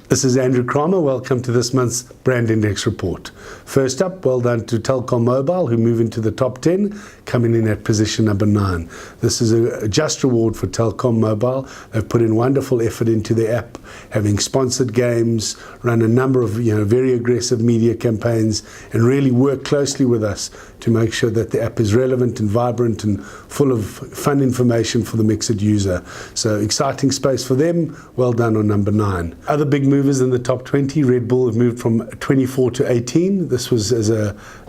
This is Andrew Kramer. Welcome to this month's Brand Index Report. First up, well done to Telkom Mobile, who move into the top 10, coming in at position number 9. This is a just reward for Telkom Mobile. They've put in wonderful effort into the app, having sponsored games, run a number of very aggressive media campaigns, and really work closely with us to make sure that the app is relevant and vibrant and full of fun information for the Mxit user. So exciting space for them. Well done on number 9. Other big movers in the top 20, Red Bull have moved from 24 to 18. This was as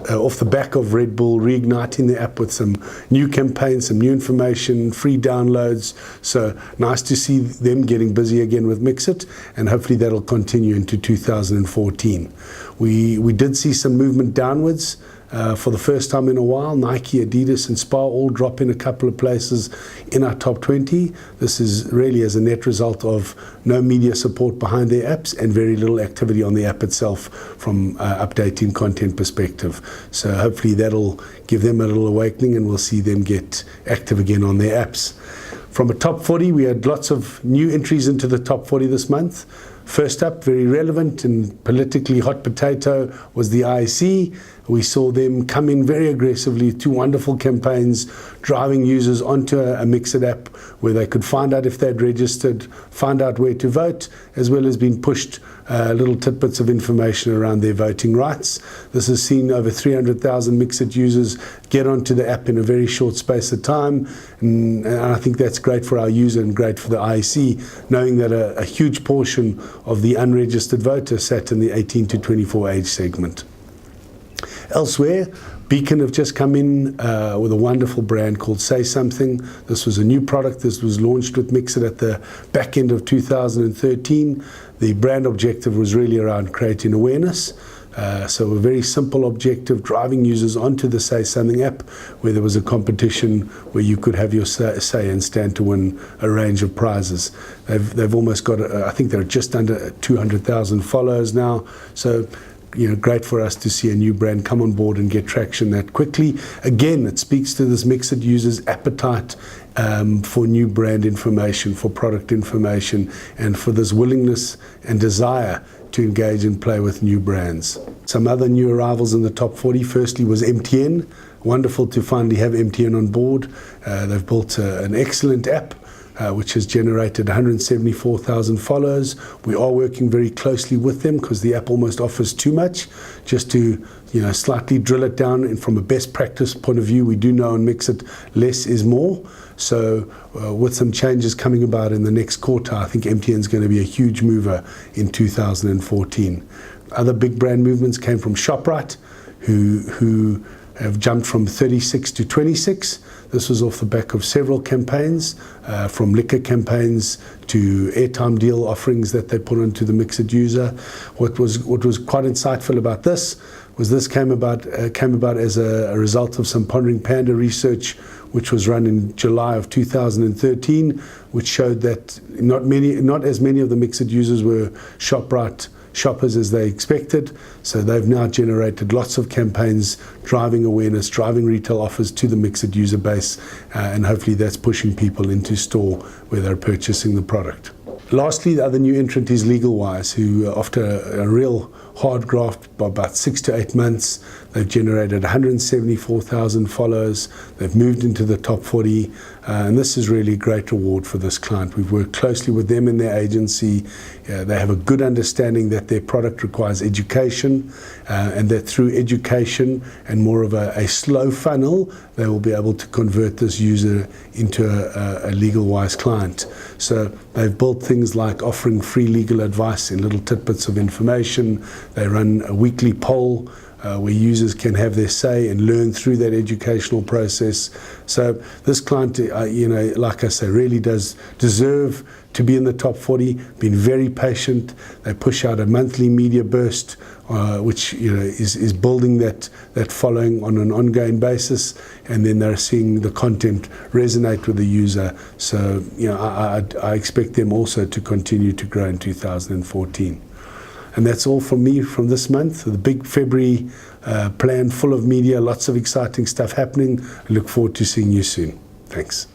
off the back of Red Bull reigniting the app with some new campaigns, some new information, free downloads. So nice to see them getting busy again with Mxit, and hopefully that'll continue into 2014. We did see some movement downwards. For the first time in a while, Nike, Adidas and Spa all drop in a couple of places in our top 20. This is really as a net result of no media support behind their apps and very little activity on the app itself from updating content perspective. So hopefully that'll give them a little awakening and we'll see them get active again on their apps. From a top 40, we had lots of new entries into the top 40 this month. First up, very relevant and politically hot potato, was the IEC. We saw them come in very aggressively, 2 wonderful campaigns, driving users onto a Mxit app where they could find out if they'd registered, find out where to vote, as well as being pushed little tidbits of information around their voting rights. This has seen over 300,000 Mxit users get onto the app in a very short space of time, and I think that's great for our user and great for the IEC, knowing that a huge portion of the unregistered voters sat in the 18 to 24 age segment. Elsewhere, Beacon have just come in with a wonderful brand called Say Something. This was a new product. This was launched with Mxit at the back end of 2013. The brand objective was really around creating awareness. So a very simple objective, driving users onto the Say Something app, where there was a competition where you could have your say and stand to win a range of prizes. They've almost got, I think they're just under 200,000 followers now. So great for us to see a new brand come on board and get traction that quickly. Again, it speaks to this Mxit user's appetite for new brand information, for product information, and for this willingness and desire to engage and play with new brands. Some other new arrivals in the top 40, firstly was MTN. Wonderful to finally have MTN on board. They've built an excellent app, which has generated 174,000 followers. We are working very closely with them because the app almost offers too much. Just to slightly drill it down, and from a best practice point of view, we do know in Mxit less is more. So with some changes coming about in the next quarter, I think MTN is going to be a huge mover in 2014. Other big brand movements came from ShopRite, who have jumped from 36 to 26. This was off the back of several campaigns, from liquor campaigns to airtime deal offerings that they put onto the Mxit user. What was quite insightful about this was this came about as a result of some Pondering Panda research, which was run in July of 2013, which showed that not as many of the Mxit users were ShopRite shoppers as they expected. So they've now generated lots of campaigns driving awareness, driving retail offers to the Mxit user base, and hopefully that's pushing people into store where they're purchasing the product. Lastly, the other new entrant is LegalWise, who after a real hard graft by about 6 to 8 months, they've generated 174,000 followers. They've moved into the top 40, and this is really a great reward for this client. We've worked closely with them in their agency. They have a good understanding that their product requires education, and that through education and more of a slow funnel, they will be able to convert this user into a LegalWise client. So they've built things like offering free legal advice in little tidbits of information. They run a weekly poll where users can have their say and learn through that educational process. So this client, like I say, really does deserve to be in the top 40, been very patient. They push out a monthly media burst, which is building that following on an ongoing basis, and then they're seeing the content resonate with the user. So I expect them also to continue to grow in 2014. And that's all from me from this month. The big February plan full of media, lots of exciting stuff happening. I look forward to seeing you soon. Thanks.